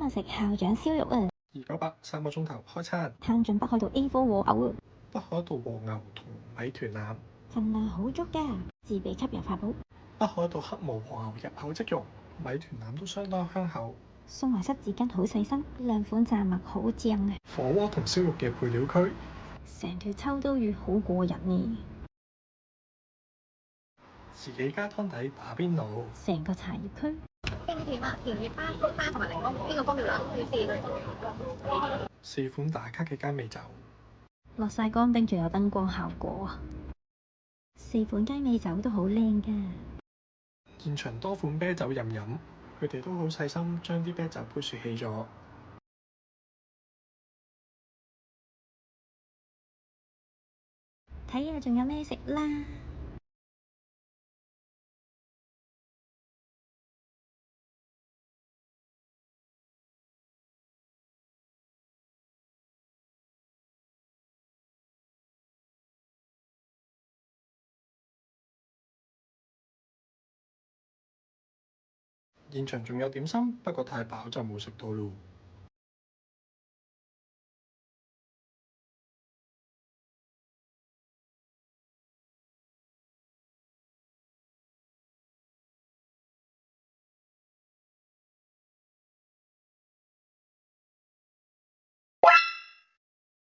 日食校長燒肉啊！298 3個鐘頭開餐，攤進北海道 A4 和牛啊，北海道和牛同米團腩，份量好足㗎，自備吸油法寶。北海道黑毛和牛入口即溶，米團腩都相當香口。送埋濕紙巾好細心，兩款炸物好正啊！火鍋同燒肉嘅配料區，成條秋刀魚好過癮呢，自己加湯底打邊爐，成個茶葉區。冰片啊，甜月巴、菊花同埋檸檬，邊個方便啊？要試。4款打卡嘅雞尾酒，落晒乾冰，仲有燈光效果啊！4款雞尾酒都好靚㗎。現場多款啤酒任飲，佢哋都好細心，將啲啤酒杯雪起咗。睇下仲有咩食啦！現場仲有點心，不過太飽就冇食到咯。